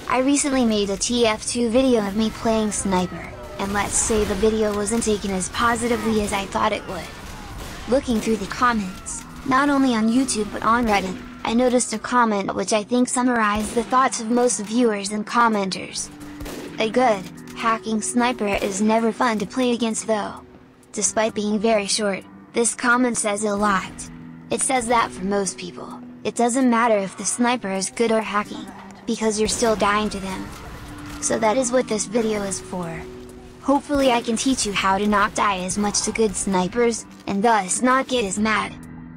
I recently made a TF2 video of me playing sniper, and let's say the video wasn't taken as positively as I thought it would. Looking through the comments, not only on YouTube but on Reddit, I noticed a comment which I think summarized the thoughts of most viewers and commenters. A good, hacking sniper is never fun to play against though. Despite being very short, this comment says a lot. It says that for most people, it doesn't matter if the sniper is good or hacking, because you're still dying to them. So that is what this video is for. Hopefully I can teach you how to not die as much to good snipers, and thus not get as mad.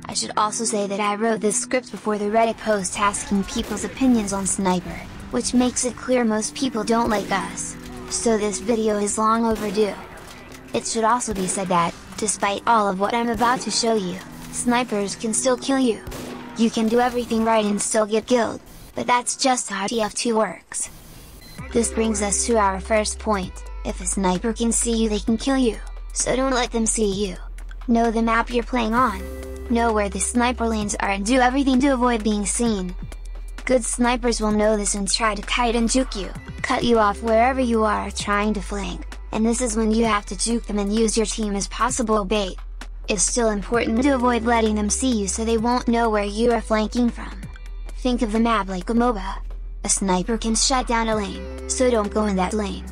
I should also say that I wrote this script before the Reddit post asking people's opinions on sniper, which makes it clear most people don't like us, so this video is long overdue. It should also be said that, despite all of what I'm about to show you, snipers can still kill you. You can do everything right and still get killed, but that's just how TF2 works. This brings us to our first point: if a sniper can see you, they can kill you, so don't let them see you. Know the map you're playing on, know where the sniper lanes are, and do everything to avoid being seen. Good snipers will know this and try to kite and juke you, cut you off wherever you are trying to flank, and this is when you have to juke them and use your team as possible bait. It's still important to avoid letting them see you so they won't know where you are flanking from. Think of the map like a MOBA. A sniper can shut down a lane, so don't go in that lane.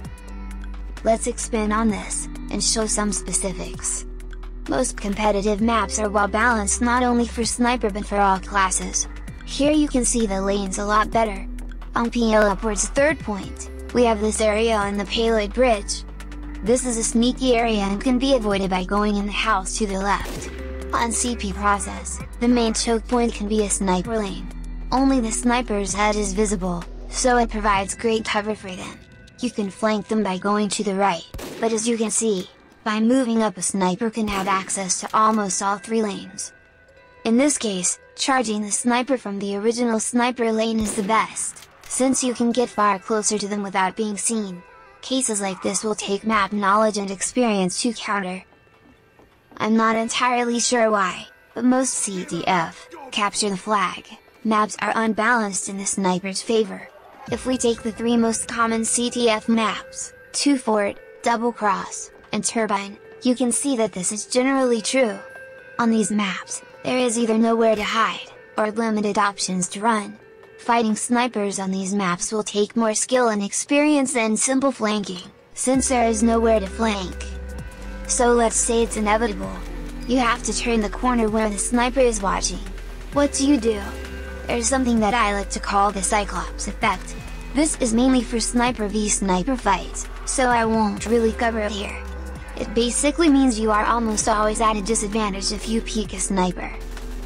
Let's expand on this, and show some specifics. Most competitive maps are well balanced not only for sniper but for all classes. Here you can see the lanes a lot better. On PL upwards third point, we have this area on the payload bridge. This is a sneaky area and can be avoided by going in the house to the left. On CP process, the main choke point can be a sniper lane. Only the sniper's head is visible, so it provides great cover for them. You can flank them by going to the right, but as you can see, by moving up, a sniper can have access to almost all three lanes. In this case, charging the sniper from the original sniper lane is the best, since you can get far closer to them without being seen. Cases like this will take map knowledge and experience to counter. I'm not entirely sure why, but most CTF, capture the flag, maps are unbalanced in the sniper's favor. If we take the three most common CTF maps, 2 Fort, Double Cross, and Turbine, you can see that this is generally true. On these maps, there is either nowhere to hide, or limited options to run. Fighting snipers on these maps will take more skill and experience than simple flanking, since there is nowhere to flank. So let's say it's inevitable. You have to turn the corner where the sniper is watching. What do? There's something that I like to call the Cyclops Effect. This is mainly for sniper v sniper fights, so I won't really cover it here. It basically means you are almost always at a disadvantage if you peek a sniper.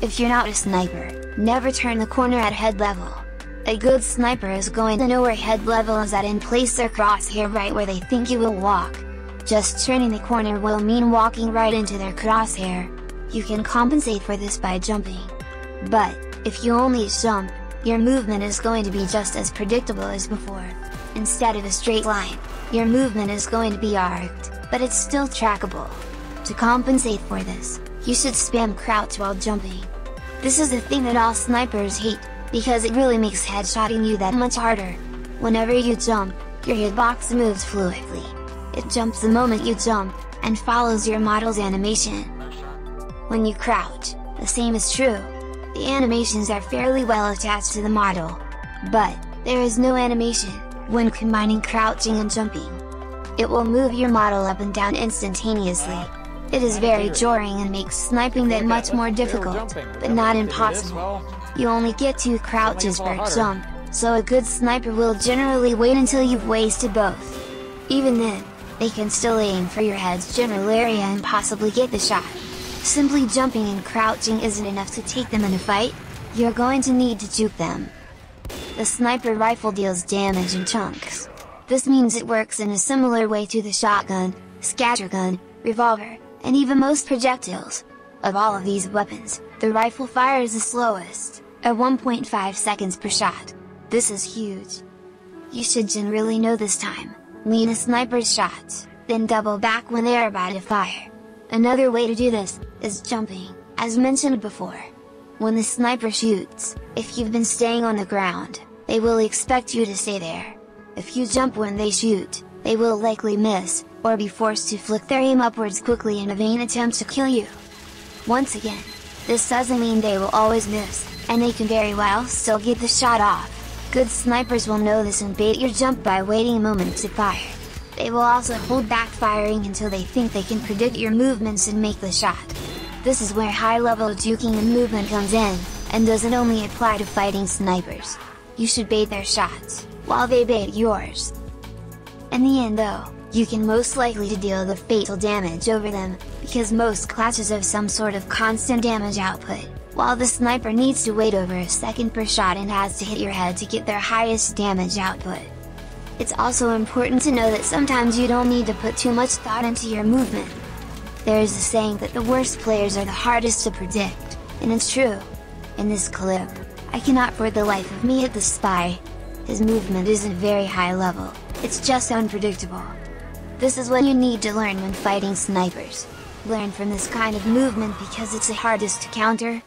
If you're not a sniper, never turn the corner at head level. A good sniper is going to know where head level is at and place their crosshair right where they think you will walk. Just turning the corner will mean walking right into their crosshair. You can compensate for this by jumping. But, if you only jump, your movement is going to be just as predictable as before. Instead of a straight line, your movement is going to be arced, but it's still trackable. To compensate for this, you should spam crouch while jumping. This is the thing that all snipers hate, because it really makes headshotting you that much harder. Whenever you jump, your hitbox moves fluidly. It jumps the moment you jump, and follows your model's animation. When you crouch, the same is true. The animations are fairly well attached to the model. But, there is no animation when combining crouching and jumping. It will move your model up and down instantaneously. It is very jarring and makes sniping that much more difficult, but not impossible. You only get 2 crouches per jump, so a good sniper will generally wait until you've wasted both. Even then, they can still aim for your head's general area and possibly get the shot. Simply jumping and crouching isn't enough to take them in a fight, you're going to need to juke them. The sniper rifle deals damage in chunks. This means it works in a similar way to the shotgun, scattergun, revolver, and even most projectiles. Of all of these weapons, the rifle fires the slowest, at 1.5 seconds per shot. This is huge. You should generally know this time, lean a sniper's shots, then double back when they are about to fire. Another way to do this, is jumping, as mentioned before. When the sniper shoots, if you've been staying on the ground, they will expect you to stay there, If you jump when they shoot, they will likely miss, or be forced to flick their aim upwards quickly in a vain attempt to kill you. Once again, this doesn't mean they will always miss, and they can very well still get the shot off. Good snipers will know this and bait your jump by waiting a moment to fire. They will also hold back firing until they think they can predict your movements and make the shot. This is where high level juking and movement comes in, and doesn't only apply to fighting snipers. You should bait their shots, while they bait yours. In the end though, you can most likely to deal the fatal damage over them, because most classes have some sort of constant damage output, while the sniper needs to wait over a second per shot and has to hit your head to get their highest damage output. It's also important to know that sometimes you don't need to put too much thought into your movement. There is a saying that the worst players are the hardest to predict, and it's true. In this clip, I cannot for the life of me hit the spy. His movement isn't very high level, it's just unpredictable. This is what you need to learn when fighting snipers. Learn from this kind of movement because it's the hardest to counter.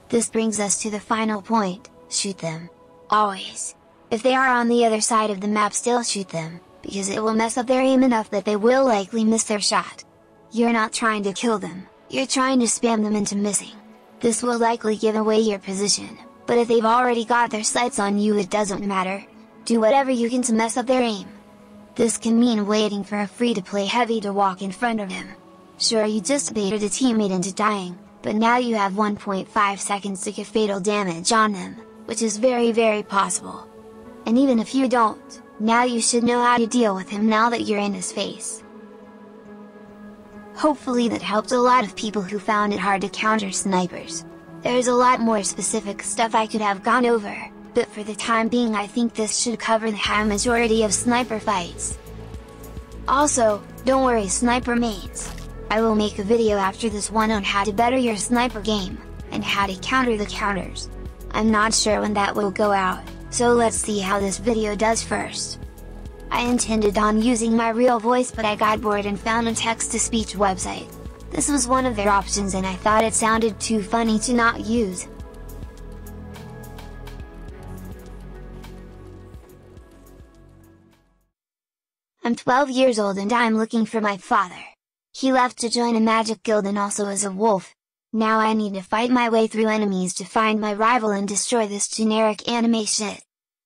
This brings us to the final point: shoot them. Always. If they are on the other side of the map, still shoot them, because it will mess up their aim enough that they will likely miss their shot. You're not trying to kill them, you're trying to spam them into missing. This will likely give away your position, but if they've already got their sights on you, it doesn't matter. Do whatever you can to mess up their aim. This can mean waiting for a free-to-play heavy to walk in front of him. Sure, you just baited a teammate into dying, but now you have 1.5 seconds to get fatal damage on them, which is very possible. And even if you don't, now you should know how to deal with him now that you're in his face. Hopefully that helped a lot of people who found it hard to counter snipers. There's a lot more specific stuff I could have gone over, but for the time being I think this should cover the high majority of sniper fights. Also, don't worry sniper mates, I will make a video after this one on how to better your sniper game, and how to counter the counters. I'm not sure when that will go out, so let's see how this video does first. I intended on using my real voice, but I got bored and found a text-to-speech website. This was one of their options and I thought it sounded too funny to not use. I'm 12 years old and I'm looking for my father. He left to join a magic guild and also is a wolf. Now I need to fight my way through enemies to find my rival and destroy this generic anime shit.